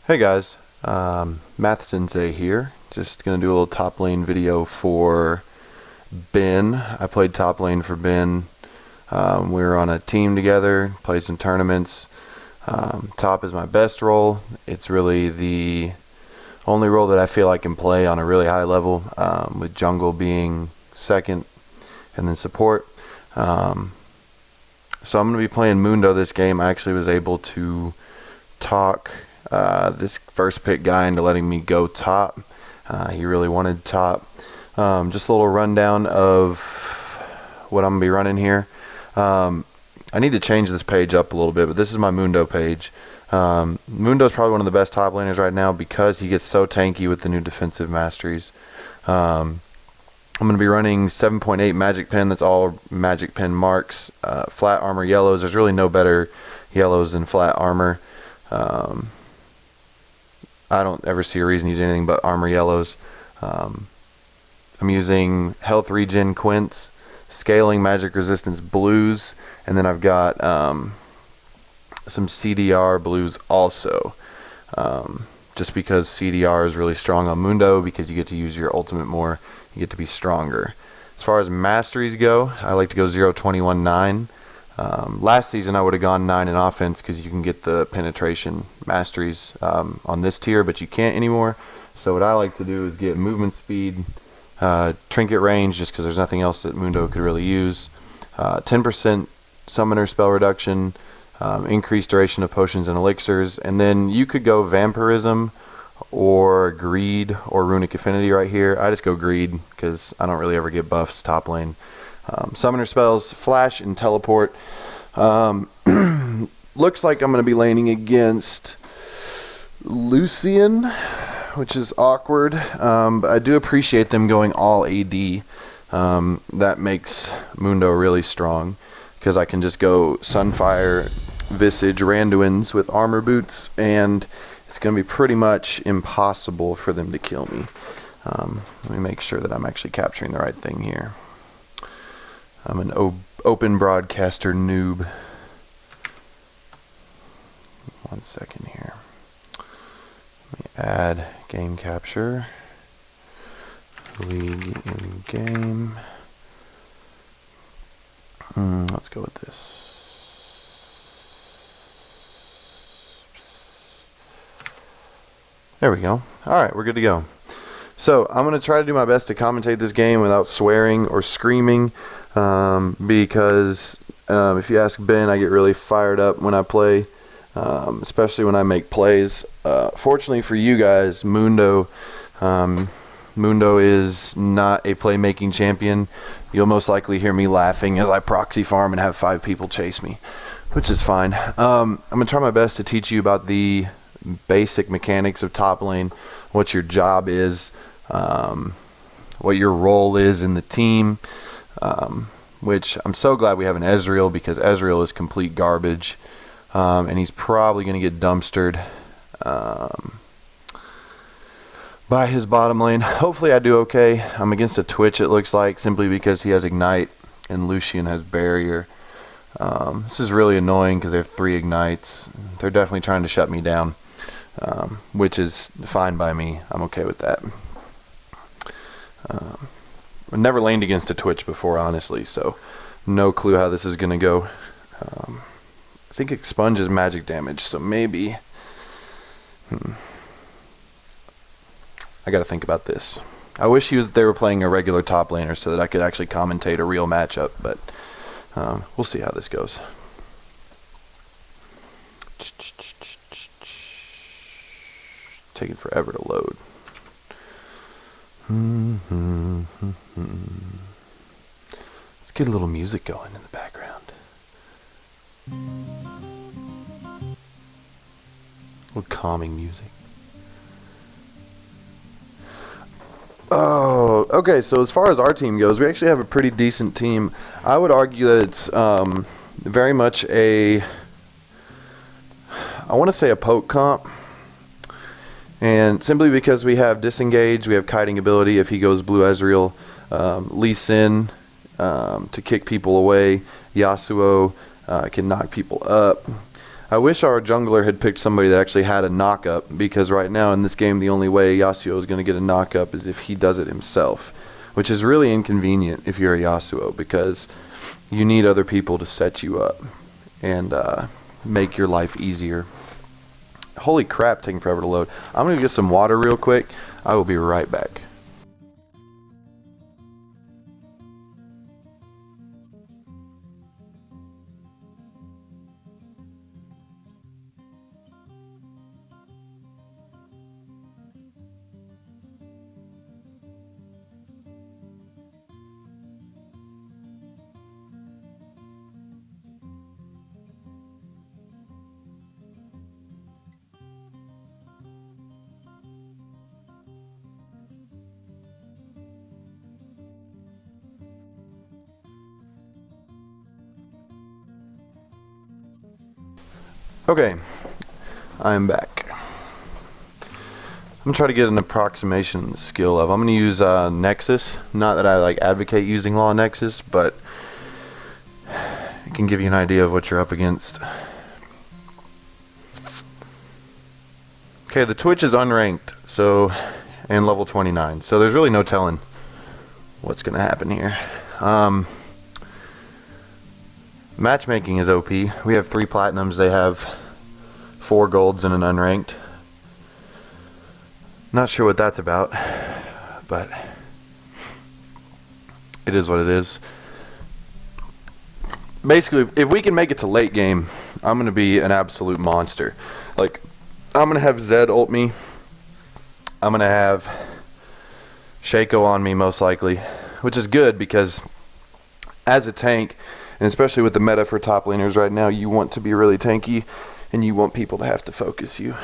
Hey guys, Math Sensei here. Just gonna do a little top lane video for Ben. I played top lane for Ben. We were on a team together, played some tournaments. Top is my best role. It's really the only role that I feel I can play on a really high level, with jungle being second and then support. So I'm going to be playing Mundo this game. I actually was able to talk this first pick guy into letting me go top. He really wanted top. Just a little rundown of what I'm going to be running here. I need to change this page up a little bit, but this is my Mundo page. Mundo is probably one of the best top laners right now because he gets so tanky with the new defensive masteries. I'm going to be running 7.8 magic pen. That's all magic pen marks. Flat armor yellows. There's really no better yellows than flat armor. I don't ever see a reason to use anything but armor yellows. I'm using health regen quints, scaling magic resistance blues, and then I've got some CDR blues also. Just because CDR is really strong on Mundo, because you get to use your ultimate more, you get to be stronger. As far as masteries go, I like to go 0, 21, 9. Last season I would have gone 9 in offense because you can get the penetration masteries on this tier, but you can't anymore. So what I like to do is get movement speed, trinket range, just because there's nothing else that Mundo could really use, 10% summoner spell reduction, increased duration of potions and elixirs, and then you could go vampirism or greed or runic affinity right here. I just go greed because I don't really ever get buffs top lane. Summoner spells, flash and teleport. Looks like I'm going to be laning against Lucian, which is awkward, but I do appreciate them going all AD. That makes Mundo really strong because I can just go Sunfire, Visage, Randuins with armor boots, and it's going to be pretty much impossible for them to kill me. Let me make sure that I'm actually capturing the right thing here. I'm an open broadcaster noob. 1 second here. Let me add game capture. League in game. Let's go with this. There we go. Alright, we're good to go. So, I'm going to try to do my best to commentate this game without swearing or screaming, because if you ask Ben, I get really fired up when I play, especially when I make plays. Fortunately for you guys, Mundo is not a playmaking champion. You'll most likely hear me laughing as I proxy farm and have 5 people chase me, which is fine. I'm going to try my best to teach you about the basic mechanics of top lane, what your job is, what your role is in the team, which I'm so glad we have an Ezreal, because Ezreal is complete garbage, and he's probably going to get dumpstered by his bottom lane. Hopefully I do okay. I'm against a Twitch, it looks like, simply because he has Ignite and Lucian has Barrier. This is really annoying because they have 3 Ignites. They're definitely trying to shut me down, which is fine by me. I'm okay with that. I've never laned against a Twitch before, honestly, so no clue how this is going to go. I think Expunge is magic damage, so maybe... I gotta think about this. I wish they were playing a regular top laner so that I could actually commentate a real matchup, but we'll see how this goes. Taking forever to load. Let's get a little music going in the background. A little calming music. Oh, okay, so as far as our team goes, we actually have a pretty decent team. I would argue that it's very much I want to say a poke comp. And simply because we have disengage, we have kiting ability if he goes blue Ezreal, Lee Sin to kick people away, Yasuo can knock people up. I wish our jungler had picked somebody that actually had a knock-up, because right now in this game the only way Yasuo is going to get a knock-up is if he does it himself, which is really inconvenient if you're a Yasuo, because you need other people to set you up and make your life easier. Holy crap, taking forever to load. I'm going to get some water real quick. I will be right back. Okay, I'm back. I'm gonna try to get an approximation skill of. I'm gonna use Nexus. Not that I like advocate using Law Nexus, but it can give you an idea of what you're up against. Okay, the Twitch is unranked, so, and level 29, so there's really no telling what's gonna happen here. Matchmaking is OP. We have 3 platinums. They have 4 golds and an unranked. Not sure what that's about, but it is what it is. Basically, if we can make it to late game, I'm going to be an absolute monster. Like, I'm going to have Zed ult me. I'm going to have Shaco on me most likely, which is good because as a tank, and especially with the meta for top laners right now, you want to be really tanky, and you want people to have to focus you.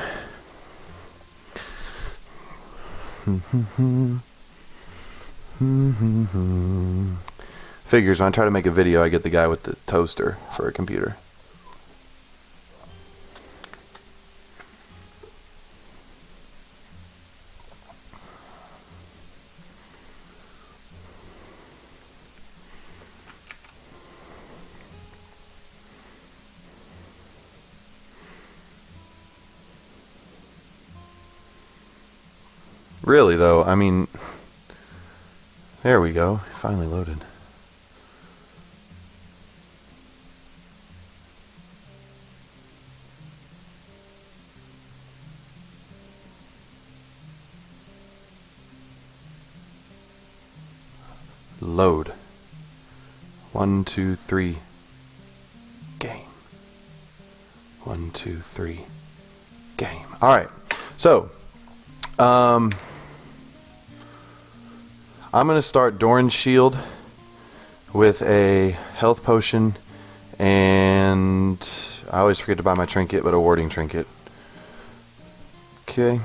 Figures, when I try to make a video, I get the guy with the toaster for a computer. Really though, I mean, there we go, finally loaded. Load. 1, 2, 3. Game. 1, 2, 3. Game. Alright, so I'm going to start Doran's Shield with a health potion, and I always forget to buy my trinket, but a warding trinket. Okay.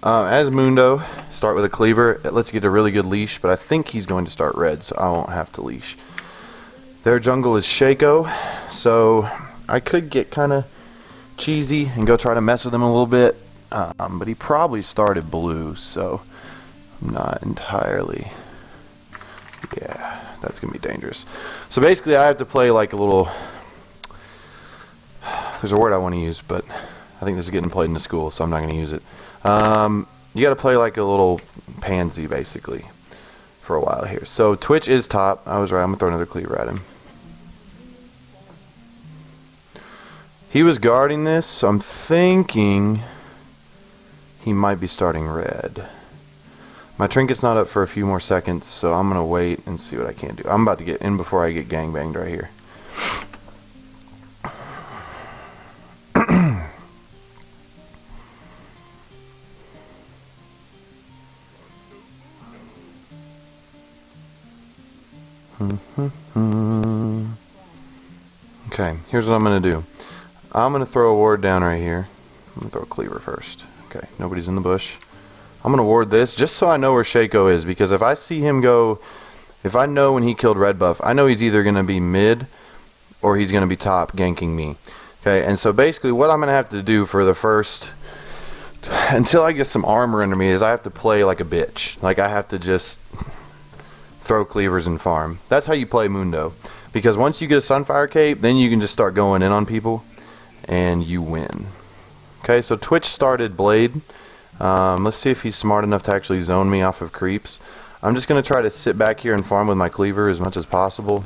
As Mundo, start with a cleaver. It lets you get a really good leash, but I think he's going to start red, so I won't have to leash. Their jungle is Shaco, so I could get kind of cheesy and go try to mess with him a little bit, but he probably started blue, so I'm not entirely, yeah, that's gonna be dangerous. So basically I have to play like a little, there's a word I want to use, but I think this is getting played in the school, so I'm not going to use it. You got to play like a little pansy basically for a while here. So Twitch is top. I was right. I'm gonna throw another cleaver at him. He was guarding this, so I'm thinking he might be starting red. My trinket's not up for a few more seconds, so I'm going to wait and see what I can do. I'm about to get in before I get gangbanged right here. Okay, here's what I'm going to do. I'm going to throw a ward down right here. I'm going to throw a cleaver first. Okay, nobody's in the bush. I'm going to ward this just so I know where Shaco is, because if I see him go, if I know when he killed red buff, I know he's either going to be mid or he's going to be top ganking me. Okay, and so basically what I'm going to have to do for the first, until I get some armor under me, is I have to play like a bitch. Like I have to just throw cleavers and farm. That's how you play Mundo. because once you get a Sunfire Cape, then you can just start going in on people, and you win. Okay, so Twitch started Blade. Let's see if he's smart enough to actually zone me off of creeps. I'm just going to try to sit back here and farm with my cleaver as much as possible,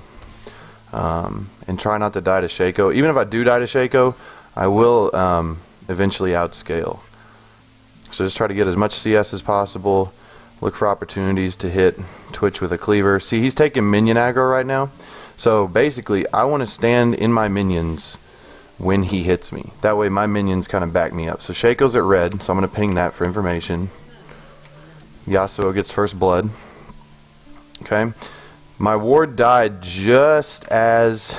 and try not to die to Shaco. Even if I do die to Shaco, I will eventually outscale. So just try to get as much CS as possible. Look for opportunities to hit Twitch with a cleaver. See, he's taking minion aggro right now. So basically, I want to stand in my minions when he hits me. That way my minions kind of back me up. So Shaco's at red, so I'm going to ping that for information. Yasuo gets first blood. Okay. My ward died just as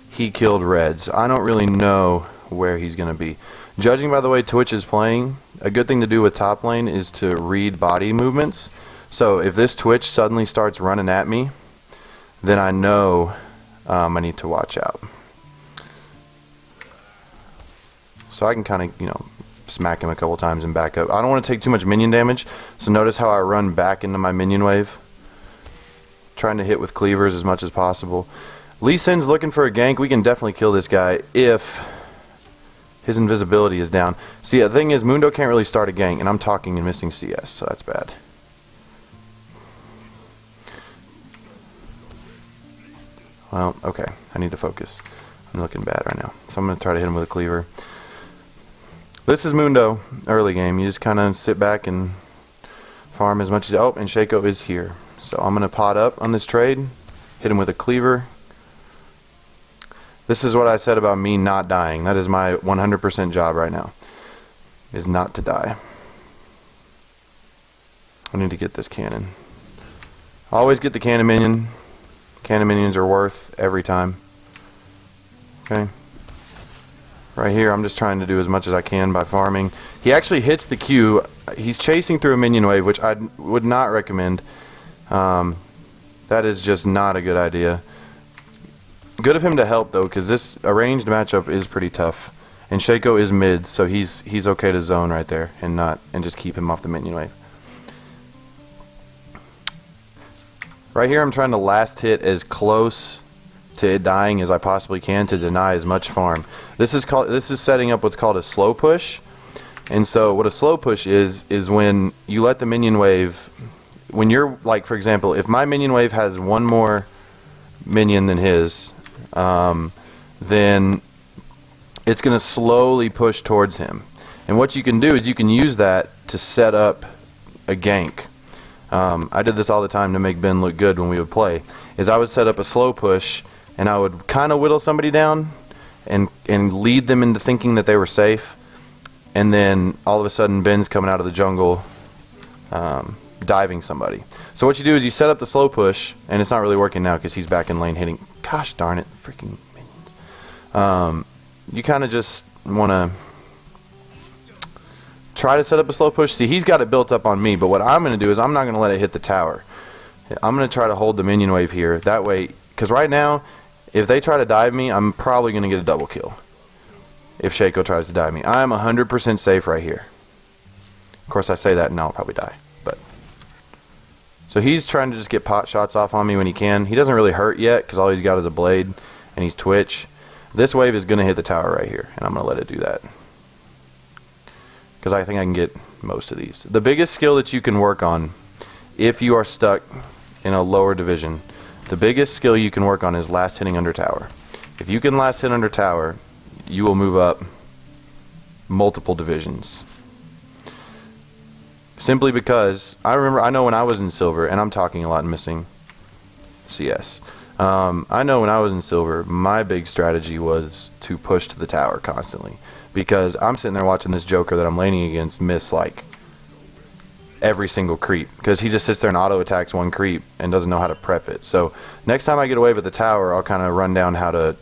he killed reds. I don't really know where he's going to be. Judging by the way Twitch is playing, a good thing to do with top lane is to read body movements. So if this Twitch suddenly starts running at me, then I know I need to watch out. So I can kind of, you know, smack him a couple times and back up. I don't want to take too much minion damage, so notice how I run back into my minion wave, trying to hit with cleavers as much as possible. Lee Sin's looking for a gank. We can definitely kill this guy if his invisibility is down. See, the thing is, Mundo can't really start a gank, and I'm talking and missing CS, so that's bad. Well, okay, I need to focus. I'm looking bad right now, so I'm going to try to hit him with a cleaver. This is Mundo, early game. You just kind of sit back and farm as much as... Oh, and Shaco is here. So I'm going to pot up on this trade, hit him with a cleaver. This is what I said about me not dying. That is my 100% job right now, is not to die. I need to get this cannon. Always get the cannon minion. Cannon minions are worth every time. Okay. Right here, I'm just trying to do as much as I can by farming. He actually hits the Q. He's chasing through a minion wave, which I would not recommend. That is just not a good idea. Good of him to help though, because this arranged matchup is pretty tough, and Shaco is mid, so he's okay to zone right there and just keep him off the minion wave. Right here, I'm trying to last hit as close to it dying as I possibly can to deny as much farm. This is setting up what's called a slow push, and so what a slow push is when you let the minion wave. When you're, like, for example, if my minion wave has one more minion than his, then it's going to slowly push towards him. And what you can do is you can use that to set up a gank. I did this all the time to make Ben look good when we would play, is I would set up a slow push, and I would kind of whittle somebody down and lead them into thinking that they were safe. And then all of a sudden Ben's coming out of the jungle, diving somebody. So what you do is you set up the slow push, and it's not really working now because he's back in lane hitting. Gosh darn it, freaking minions. You kind of just want to try to set up a slow push. See, he's got it built up on me, but what I'm going to do is I'm not going to let it hit the tower. I'm going to try to hold the minion wave here. That way, because right now, if they try to dive me, I'm probably going to get a double kill. If Shaco tries to dive me, I'm 100% safe right here. Of course, I say that and I'll probably die. So he's trying to just get pot shots off on me when he can. He doesn't really hurt yet because all he's got is a blade and he's Twitch. This wave is going to hit the tower right here, and I'm going to let it do that because I think I can get most of these. The biggest skill that you can work on if you are stuck in a lower division, the biggest skill you can work on is last hitting under tower. If you can last hit under tower, you will move up multiple divisions. Simply because I know when I was in silver, and I'm talking a lot and missing CS. I know when I was in silver, my big strategy was to push to the tower constantly, because I'm sitting there watching this Joker that I'm laning against miss like every single creep, because he just sits there and auto attacks one creep and doesn't know how to prep it. So next time I get a wave at the tower, I'll kind of run down how to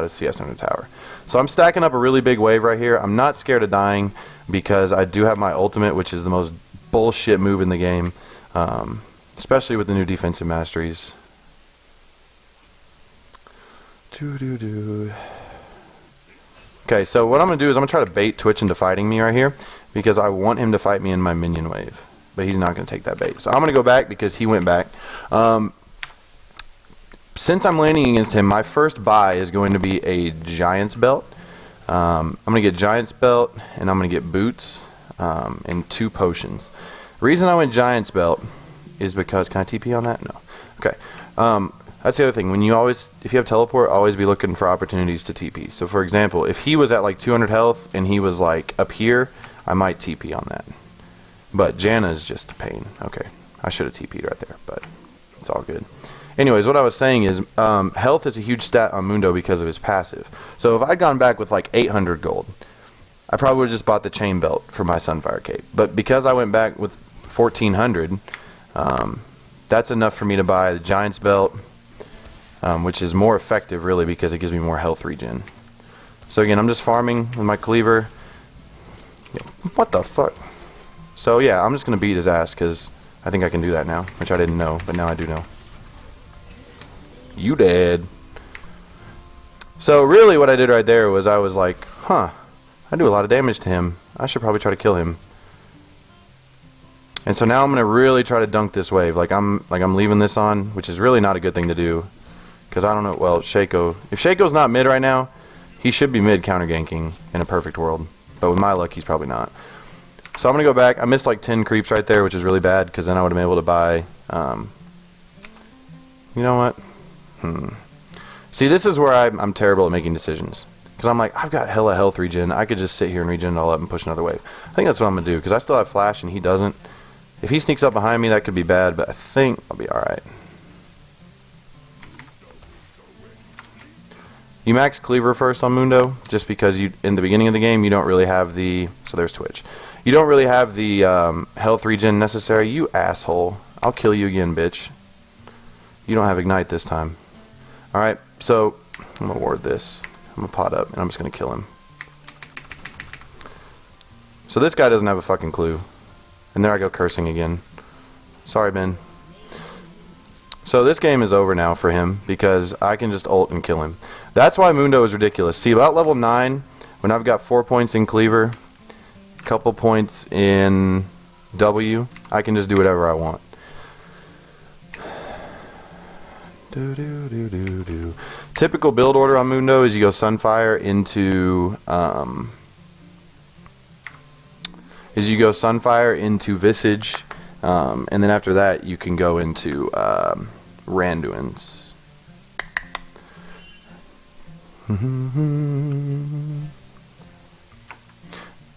CS under the tower. So I'm stacking up a really big wave right here. I'm not scared of dying because I do have my ultimate, which is the most bullshit move in the game, especially with the new defensive masteries. Okay, so what I'm going to do is I'm going to try to bait Twitch into fighting me right here because I want him to fight me in my minion wave, but he's not going to take that bait. So I'm going to go back because he went back. since I'm landing against him, my first buy is going to be a Giant's Belt. I'm going to get Giant's Belt, and I'm going to get Boots, and 2 potions. The reason I went Giant's Belt is because... Can I TP on that? No. Okay. That's the other thing. If you have teleport, always be looking for opportunities to TP. So, for example, if he was at like 200 health and he was like up here, I might TP on that. But Janna is just a pain. Okay. I should have TP'd right there, but it's all good. Anyways, what I was saying is health is a huge stat on Mundo because of his passive. So if I'd gone back with like 800 gold, I probably would have just bought the chain belt for my Sunfire Cape. But because I went back with 1400, that's enough for me to buy the Giant's Belt, which is more effective really because it gives me more health regen. So again, I'm just farming with my cleaver. What the fuck? So yeah, I'm just going to beat his ass because I think I can do that now, which I didn't know, but now I do know. You dead. So really what I did right there was I was like, huh, I do a lot of damage to him. I should probably try to kill him. And so now I'm going to really try to dunk this wave. Like I'm leaving this on, which is really not a good thing to do. Because I don't know, well, Shaco. If Shaco's not mid right now, he should be mid counter ganking in a perfect world. But with my luck, he's probably not. So I'm going to go back. I missed like 10 creeps right there, which is really bad. Because then I would have been able to buy... you know what? See, this is where I'm terrible at making decisions. Because I'm like, I've got hella health regen. I could just sit here and regen it all up and push another wave. I think that's what I'm going to do. Because I still have flash and he doesn't. If he sneaks up behind me, that could be bad. But I think I'll be alright. You max Cleaver first on Mundo. Just because in the beginning of the game, you don't really have the... So there's Twitch. You don't really have the health regen necessary. You asshole. I'll kill you again, bitch. You don't have Ignite this time. Alright, so I'm going to ward this. I'm going to pot up, and I'm just going to kill him. So this guy doesn't have a fucking clue. And there I go cursing again. Sorry, Ben. So this game is over now for him, because I can just ult and kill him. That's why Mundo is ridiculous. See, about level 9, when I've got 4 points in Cleaver, a couple points in W, I can just do whatever I want. Typical build order on Mundo is you go Sunfire into Visage, and then after that you can go into Randuin's.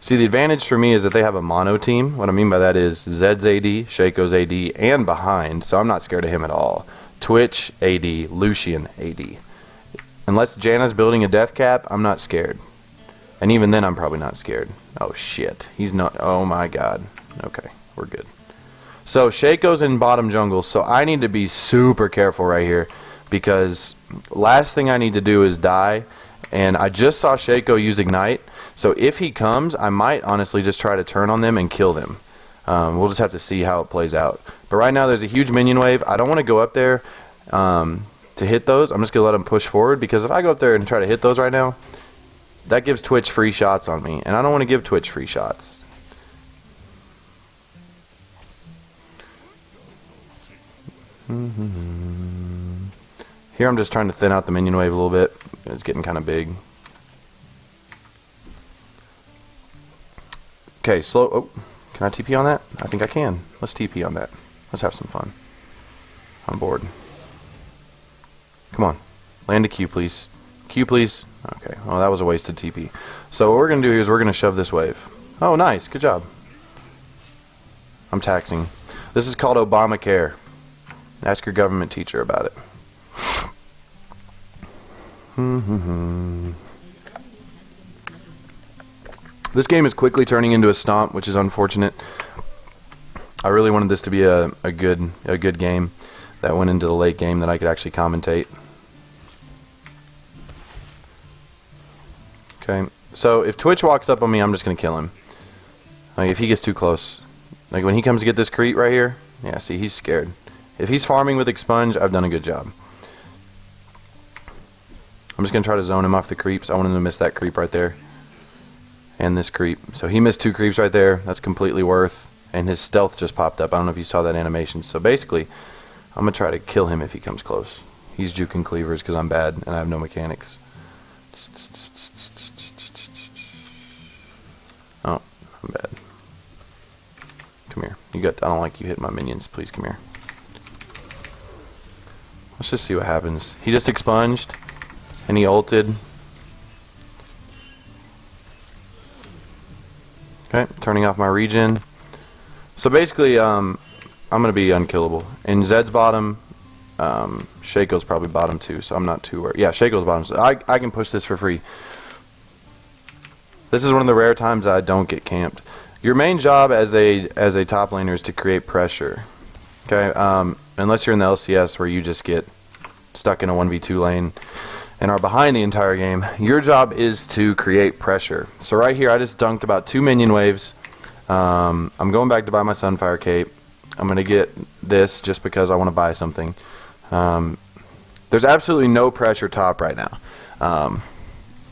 See, the advantage for me is that they have a mono team. What I mean by that is Zed's AD, Shaco's AD, and behind, so I'm not scared of him at all. Twitch, AD, Lucian, AD. Unless Janna's building a death cap, I'm not scared. And even then, I'm probably not scared. Oh, shit. He's not... Oh, my God. Okay, we're good. So, Shaco's in bottom jungle, so I need to be super careful right here. Because last thing I need to do is die. And I just saw Shaco use Ignite. So, if he comes, I might honestly just try to turn on them and kill them. We'll just have to see how it plays out. But right now there's a huge minion wave. I don't want to go up there to hit those. I'm just going to let them push forward, because if I go up there and try to hit those right now, that gives Twitch free shots on me. And I don't want to give Twitch free shots. Here I'm just trying to thin out the minion wave a little bit. It's getting kind of big. Okay, slow... Oh. Can I TP on that? I think I can. Let's TP on that. Let's have some fun. I'm bored. Come on. Land a Q, please. Q, please. Okay. Well, that was a wasted TP. So what we're going to do here is we're going to shove this wave. Oh, nice. Good job. I'm taxing. This is called Obamacare. Ask your government teacher about it. This game is quickly turning into a stomp, which is unfortunate. I really wanted this to be a good game that went into the late game that I could actually commentate. Okay, so if Twitch walks up on me, I'm just going to kill him. Like, if he gets too close. Like, when he comes to get this creep right here, yeah, see, he's scared. If he's farming with Expunge, I've done a good job. I'm just going to try to zone him off the creeps. I want him to miss that creep right there. And this creep. So he missed 2 creeps right there. That's completely worth. And his stealth just popped up. I don't know if you saw that animation. So basically, I'm going to try to kill him if he comes close. He's juking cleavers because I'm bad and I have no mechanics. Oh, I'm bad. Come here. I don't like you hitting my minions. Please come here. Let's just see what happens. He just expunged and he ulted. Okay, turning off my regen. So basically, I'm gonna be unkillable. In Zed's bottom, Shaco's probably bottom too, so I'm not too worried. Yeah, Shaco's bottom, so I can push this for free. This is one of the rare times I don't get camped. Your main job as a top laner is to create pressure. Okay, unless you're in the LCS where you just get stuck in a 1v2 lane and are behind the entire game, your job is to create pressure. So right here, I just dunked about 2 minion waves. I'm going back to buy my Sunfire Cape. I'm going to get this just because I want to buy something. There's absolutely no pressure top right now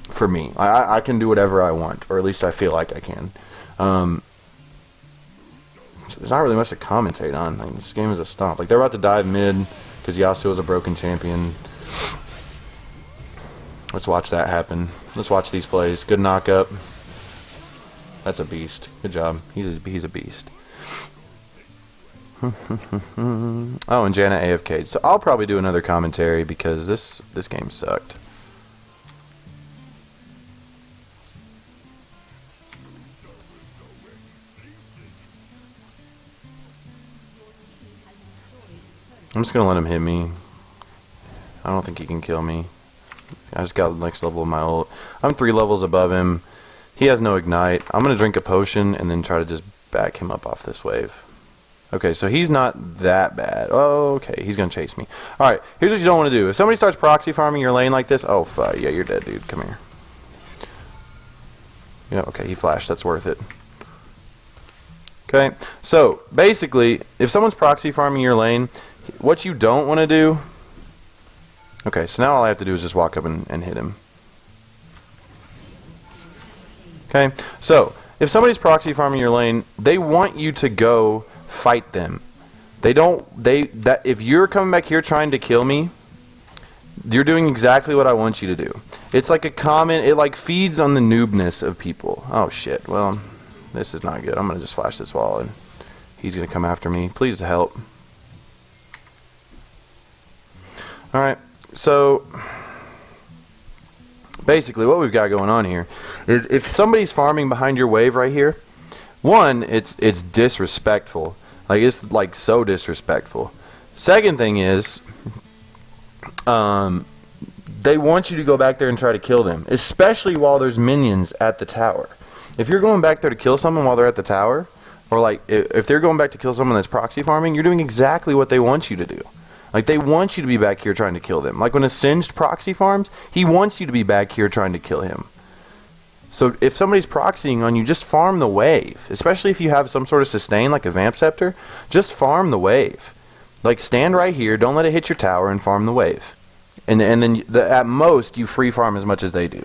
for me. I can do whatever I want, or at least I feel like I can. So there's not really much to commentate on. Like, this game is a stomp. Like, they're about to dive mid because Yasuo is a broken champion. Let's watch that happen. Let's watch these plays. Good knock up. That's a beast. Good job. He's a beast. Oh, and Janna AFK'd. So I'll probably do another commentary because this game sucked. I'm just gonna let him hit me. I don't think he can kill me. I just got the next level of my ult. I'm 3 levels above him. He has no ignite. I'm gonna drink a potion and then try to just back him up off this wave. Okay, so he's not that bad. Oh, okay, he's gonna chase me. Alright, here's what you don't want to do. If somebody starts proxy farming your lane like this, oh fuck, yeah, you're dead, dude. Come here. Yeah, okay, he flashed. That's worth it. Okay, so basically, if someone's proxy farming your lane, what you don't want to do... Okay, so now all I have to do is just walk up and hit him. Okay, so if somebody's proxy farming your lane, they want you to go fight them. If you're coming back here trying to kill me, you're doing exactly what I want you to do. It's like a common, it like feeds on the noobness of people. Oh shit, well, this is not good. I'm gonna just flash this wall and he's gonna come after me. Please help. Alright, so basically what we've got going on here is if somebody's farming behind your wave right here, one, it's disrespectful. Like, it's like so disrespectful. Second thing is, they want you to go back there and try to kill them, especially while there's minions at the tower. If you're going back there to kill someone while they're at the tower, or like if they're going back to kill someone that's proxy farming, you're doing exactly what they want you to do. Like, they want you to be back here trying to kill them. Like, when a Singed proxy farms, he wants you to be back here trying to kill him. So if somebody's proxying on you, just farm the wave. Especially if you have some sort of sustain, like a Vamp Scepter, just farm the wave. Like, stand right here, don't let it hit your tower, and farm the wave. And then at most, you free farm as much as they do.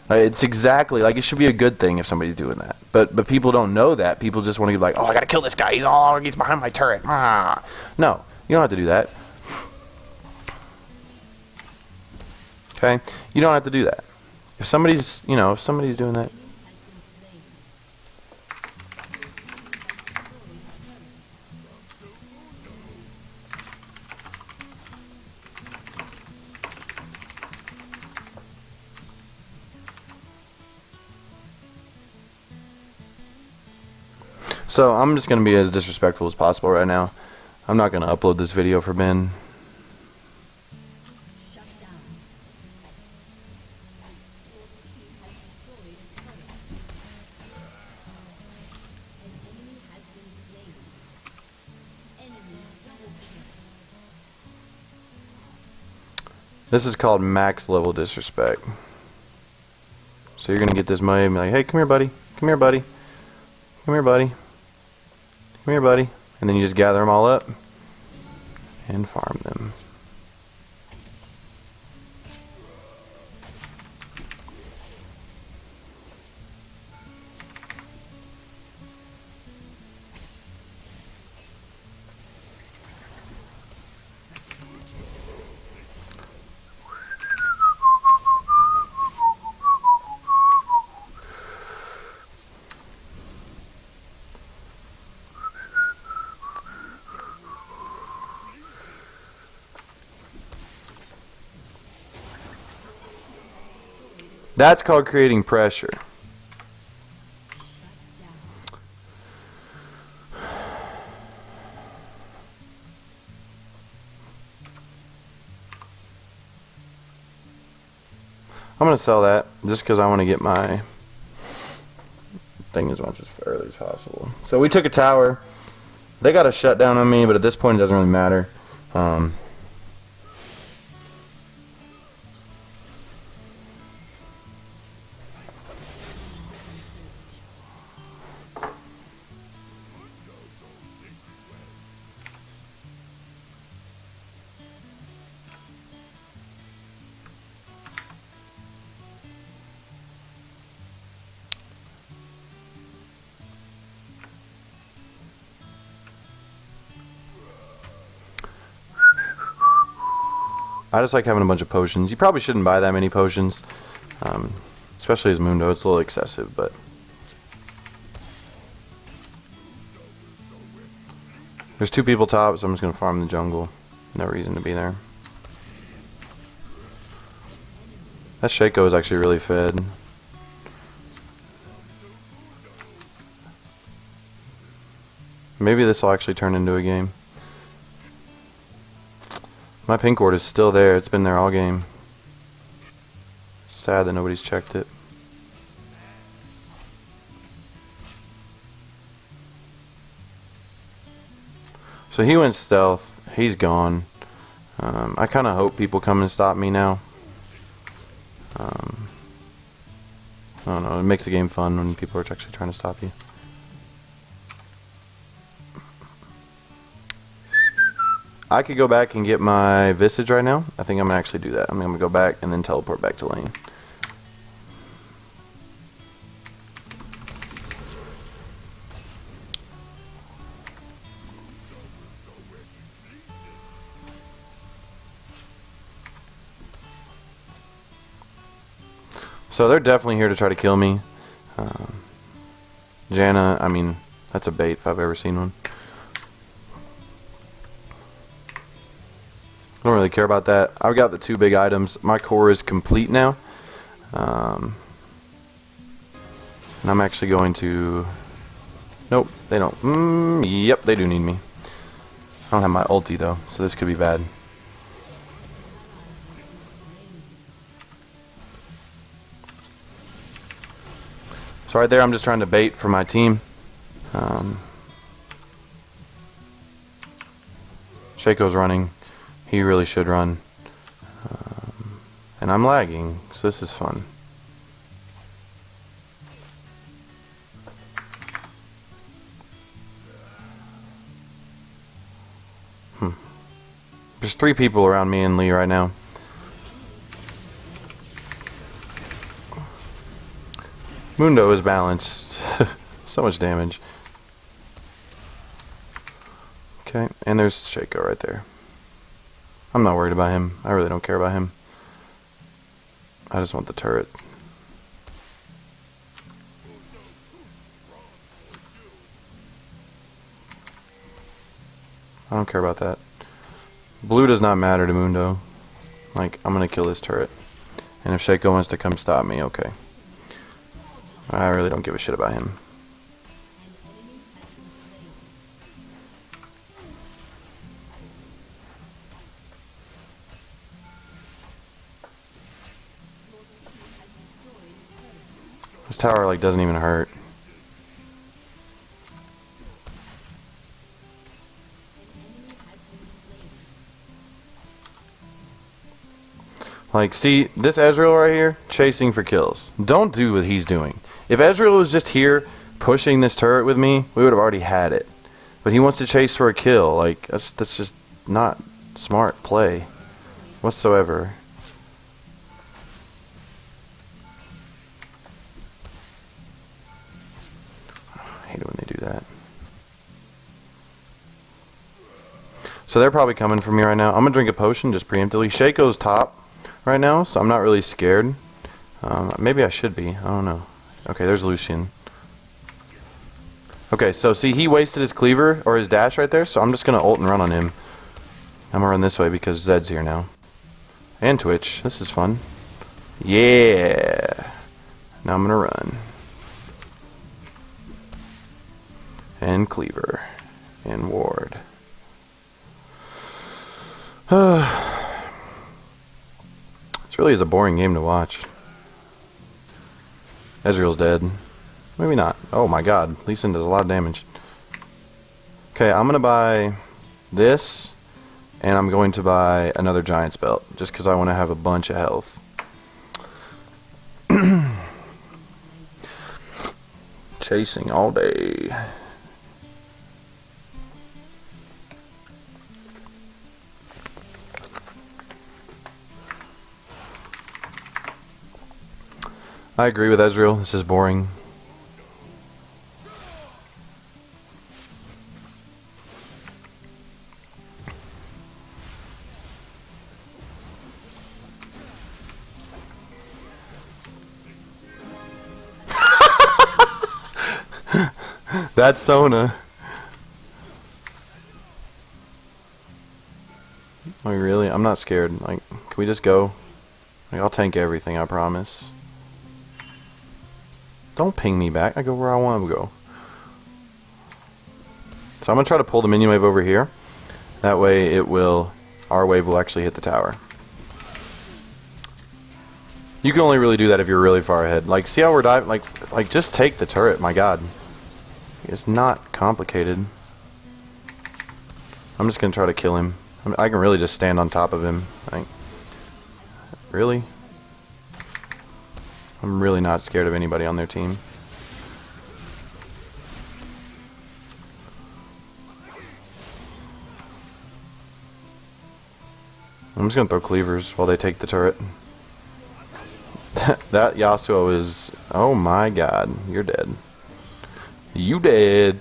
It's exactly, like, it should be a good thing if somebody's doing that. But people don't know that. People just want to be like, oh, I gotta kill this guy. He's behind my turret. Ah. No, you don't have to do that. Okay? You don't have to do that. If somebody's, if somebody's doing that. So I'm just going to be as disrespectful as possible right now. I'm not going to upload this video for Ben. This is called max level disrespect. So you're going to get this money and be like, hey, come here, buddy. Come here, buddy. Come here, buddy. Come here, buddy. And then you just gather them all up and farm them. That's called creating pressure. I'm going to sell that just because I want to get my thing as much as early as possible. So we took a tower. They got a shutdown on me, but at this point it doesn't really matter. I just like having a bunch of potions. You probably shouldn't buy that many potions, especially as Mundo. It's a little excessive, but there's 2 people top, so I'm just going to farm the jungle. No reason to be there. That Shaco is actually really fed. Maybe this will actually turn into a game. My pink ward is still there. It's been there all game. Sad that nobody's checked it. So he went stealth. He's gone. I kind of hope people come and stop me now. I don't know. It makes the game fun when people are actually trying to stop you. I could go back and get my Visage right now. I think I'm going to actually do that. I'm going to go back and then teleport back to lane. So they're definitely here to try to kill me. Janna, I mean, that's a bait if I've ever seen one. I don't really care about that. I've got the 2 big items. My core is complete now. And I'm actually going to... Nope, they don't. Yep, they do need me. I don't have my ulti though, so this could be bad. So right there, I'm just trying to bait for my team. Shaco's running. He really should run. And I'm lagging, so this is fun. There's 3 people around me and Lee right now. Mundo is balanced. So much damage. Okay, and there's Shaco right there. I'm not worried about him. I really don't care about him. I just want the turret. I don't care about that. Blue does not matter to Mundo. Like, I'm gonna kill this turret. And if Shaco wants to come stop me, okay. I really don't give a shit about him. This tower like doesn't even hurt. Like, see, this Ezreal right here, chasing for kills. Don't do what he's doing. If Ezreal was just here pushing this turret with me, we would have already had it. But he wants to chase for a kill. Like, that's just not smart play whatsoever. I hate it when they do that. So they're probably coming for me right now. I'm going to drink a potion just preemptively. Shaco's top right now, so I'm not really scared. Maybe I should be. I don't know. Okay, there's Lucian. Okay, so see, he wasted his cleaver or his dash right there, so I'm just going to ult and run on him. I'm going to run this way because Zed's here now. And Twitch. This is fun. Yeah. Now I'm gonna run. And Cleaver. And Ward. This really is a boring game to watch. Ezreal's dead. Maybe not. Oh my god. Lee Sin does a lot of damage. Okay, I'm gonna buy this. And I'm going to buy another Giant's Belt. Just because I want to have a bunch of health. Chasing all day. I agree with Ezreal. This is boring. That's Sona. Like, really? I'm not scared. Like, can we just go? Like, I'll tank everything, I promise. Don't ping me back. I go where I want to go. So I'm going to try to pull the minion wave over here. That way it will... Our wave will actually hit the tower. You can only really do that if you're really far ahead. Like, see how we're diving? Like just take the turret, my god. It's not complicated. I'm just going to try to kill him. I can really just stand on top of him. Like, really? I'm really not scared of anybody on their team. I'm just going to throw cleavers while they take the turret. That Yasuo is... Oh my god. You're dead. You dead.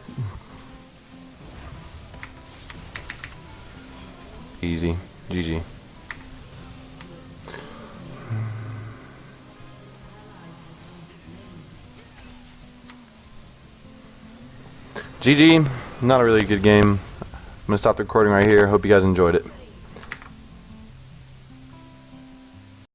Easy. GG. GG. Not a really good game. I'm going to stop the recording right here. Hope you guys enjoyed it.